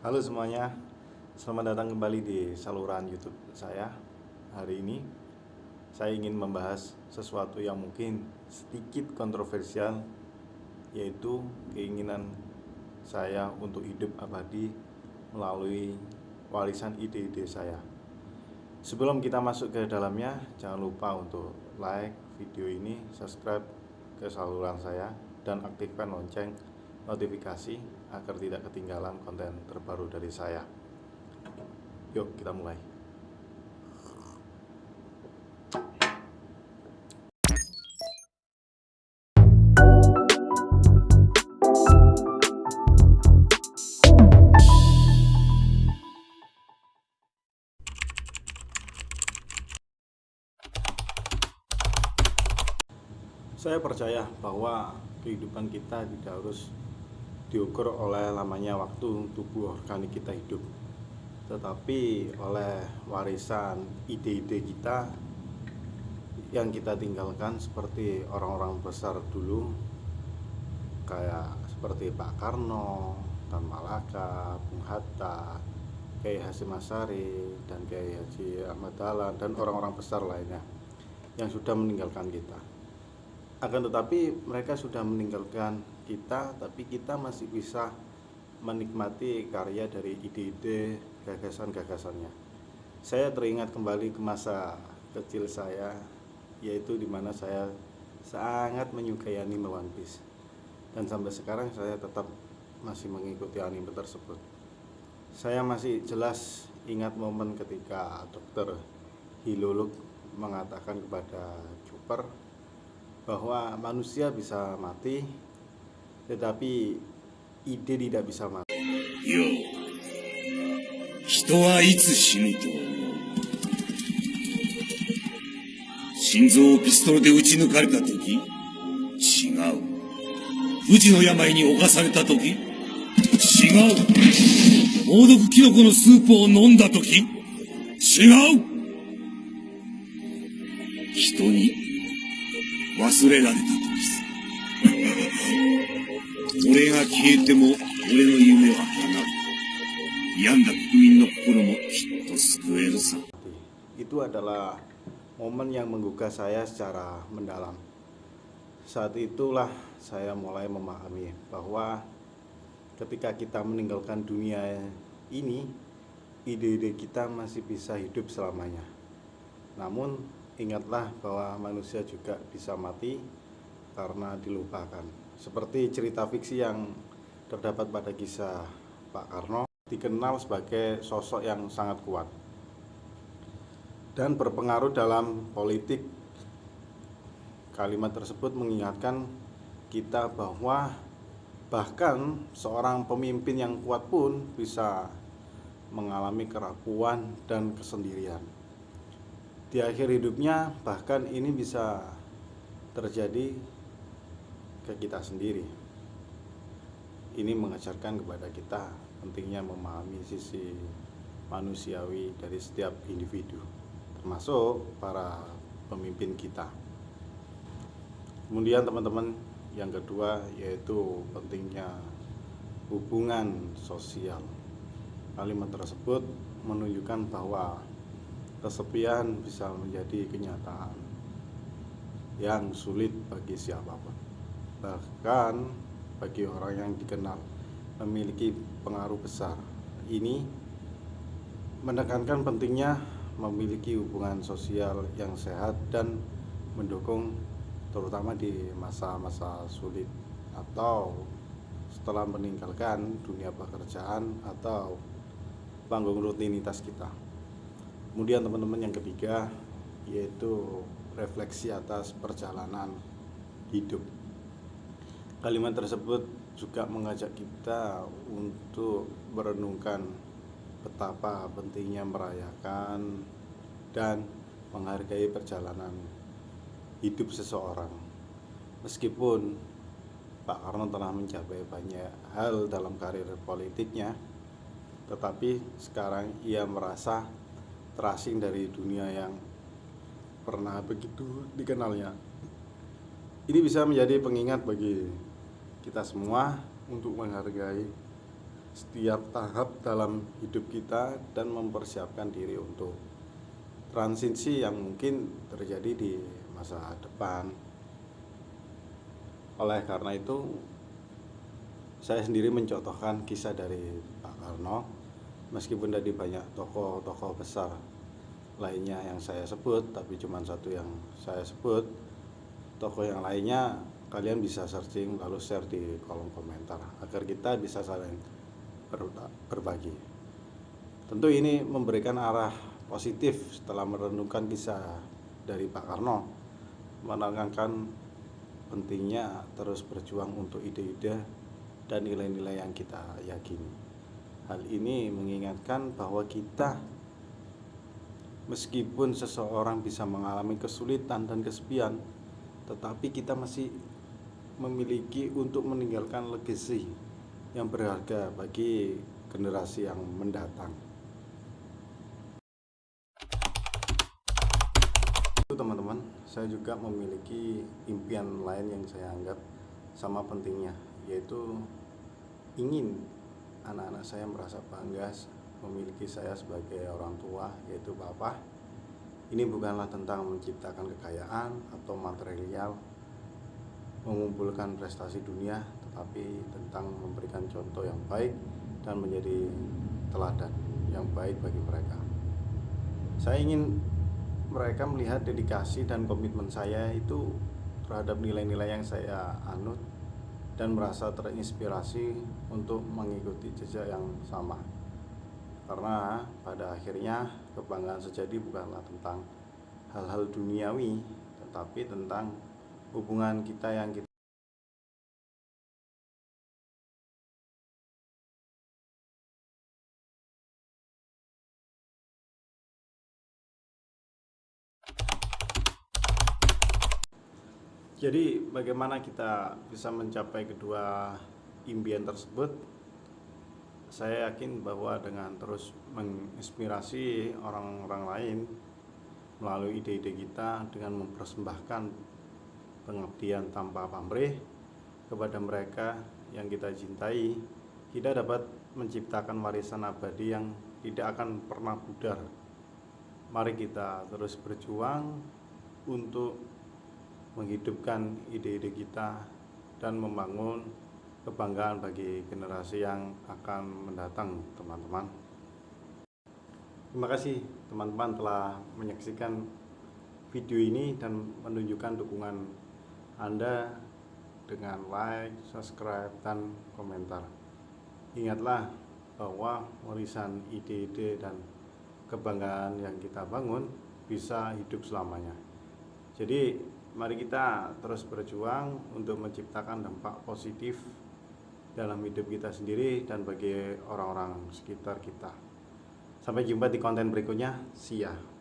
Halo semuanya, selamat datang kembali di saluran YouTube saya. Hari ini saya ingin membahas sesuatu yang mungkin sedikit kontroversial, yaitu keinginan saya untuk hidup abadi melalui warisan ide-ide saya. Sebelum kita masuk ke dalamnya, jangan lupa untuk like video ini, subscribe ke saluran saya, dan aktifkan lonceng notifikasi agar tidak ketinggalan konten terbaru dari saya. Yuk kita mulai. Saya percaya bahwa kehidupan kita tidak harus diukur oleh lamanya waktu tubuh organik kita hidup, tetapi oleh warisan ide-ide kita yang kita tinggalkan seperti orang-orang besar dulu, kayak seperti Pak Karno, Tan Malaka, Bung Hatta, Kiai Hasyim Asy'ari, dan Kiai Haji Ahmad Dahlan, dan orang-orang besar lainnya yang sudah meninggalkan kita. Akan tetapi mereka sudah meninggalkan kita, tapi kita masih bisa menikmati karya dari ide-ide, gagasan-gagasannya. Saya teringat kembali ke masa kecil saya, yaitu dimana saya sangat menyukai anime One Piece. Dan sampai sekarang saya tetap masih mengikuti anime tersebut. Saya masih jelas ingat momen ketika Dr. Hiluluk mengatakan kepada Chopper bahwa manusia bisa mati, tetapi ide tidak bisa mati. 人はいつ死ぬと思う。心臓をピストルで撃ち抜かれたとき？違う。不治の病に侵されたとき？違う。猛毒キノコのスープを飲んだとき？違う。人に忘れられたときさ。俺が消えても俺の夢は叶う。病んだ国民の心もきっと救えるさ。 Itu adalah momen yang menggugah saya secara mendalam. Saat itulah saya mulai memahami bahwa ketika kita meninggalkan dunia ini, ide-ide kita masih bisa hidup selamanya. Namun ingatlah bahwa manusia juga bisa mati karena dilupakan. Seperti cerita fiksi yang terdapat pada kisah Pak Karno, dikenal sebagai sosok yang sangat kuat dan berpengaruh dalam politik. Kalimat tersebut mengingatkan kita bahwa bahkan seorang pemimpin yang kuat pun bisa mengalami kerapuan dan kesendirian di akhir hidupnya. Bahkan ini bisa terjadi ke kita sendiri. Ini mengajarkan kepada kita pentingnya memahami sisi manusiawi dari setiap individu, termasuk para pemimpin kita. Kemudian teman-teman, yang kedua yaitu pentingnya hubungan sosial. Kalimat tersebut menunjukkan bahwa kesepian bisa menjadi kenyataan yang sulit bagi siapapun, bahkan bagi orang yang dikenal memiliki pengaruh besar. Ini menekankan pentingnya memiliki hubungan sosial yang sehat dan mendukung, terutama di masa-masa sulit atau setelah meninggalkan dunia pekerjaan atau panggung rutinitas kita. Kemudian teman-teman, yang ketiga yaitu refleksi atas perjalanan hidup. Kalimat tersebut juga mengajak kita untuk merenungkan betapa pentingnya merayakan dan menghargai perjalanan hidup seseorang. Meskipun Pak Karno telah mencapai banyak hal dalam karir politiknya, tetapi sekarang ia merasa terasing dari dunia yang pernah begitu dikenalnya. Ini bisa menjadi pengingat bagi kita semua untuk menghargai setiap tahap dalam hidup kita dan mempersiapkan diri untuk transisi yang mungkin terjadi di masa depan. Oleh karena itu, saya sendiri mencontohkan kisah dari Pak Karno, meskipun dari banyak tokoh-tokoh besar lainnya yang saya sebut, tapi cuma satu yang saya sebut. Tokoh yang lainnya kalian bisa searching lalu share di kolom komentar agar kita bisa saling berbagi. Tentu ini memberikan arah positif setelah merenungkan kisah dari Pak Karno, menekankan pentingnya terus berjuang untuk ide-ide dan nilai-nilai yang kita yakini. Hal ini mengingatkan bahwa kita, meskipun seseorang bisa mengalami kesulitan dan kesepian, tetapi kita masih memiliki untuk meninggalkan legacy yang berharga bagi generasi yang mendatang. Teman-teman, saya juga memiliki impian lain yang saya anggap sama pentingnya, yaitu ingin anak-anak saya merasa bangga memiliki saya sebagai orang tua, yaitu Bapak. Ini bukanlah tentang menciptakan kekayaan atau material, mengumpulkan prestasi dunia, tetapi tentang memberikan contoh yang baik dan menjadi teladan yang baik bagi mereka. Saya ingin mereka melihat dedikasi dan komitmen saya itu terhadap nilai-nilai yang saya anut dan merasa terinspirasi untuk mengikuti jejak yang sama. Karena pada akhirnya kebanggaan sejati bukanlah tentang hal-hal duniawi, tetapi tentang hubungan kita yang kita Jadi bagaimana kita bisa mencapai kedua impian tersebut? Saya yakin bahwa dengan terus menginspirasi orang-orang lain melalui ide-ide kita, dengan mempersembahkan pengabdian tanpa pamrih kepada mereka yang kita cintai, kita dapat menciptakan warisan abadi yang tidak akan pernah pudar. Mari kita terus berjuang untuk menghidupkan ide-ide kita dan membangun kebanggaan bagi generasi yang akan mendatang, teman-teman. Terima kasih teman-teman telah menyaksikan video ini dan menunjukkan dukungan Anda dengan like, subscribe, dan komentar. Ingatlah bahwa warisan ide-ide dan kebanggaan yang kita bangun bisa hidup selamanya. Jadi mari kita terus berjuang untuk menciptakan dampak positif dalam hidup kita sendiri dan bagi orang-orang sekitar kita. Sampai jumpa di konten berikutnya. See ya.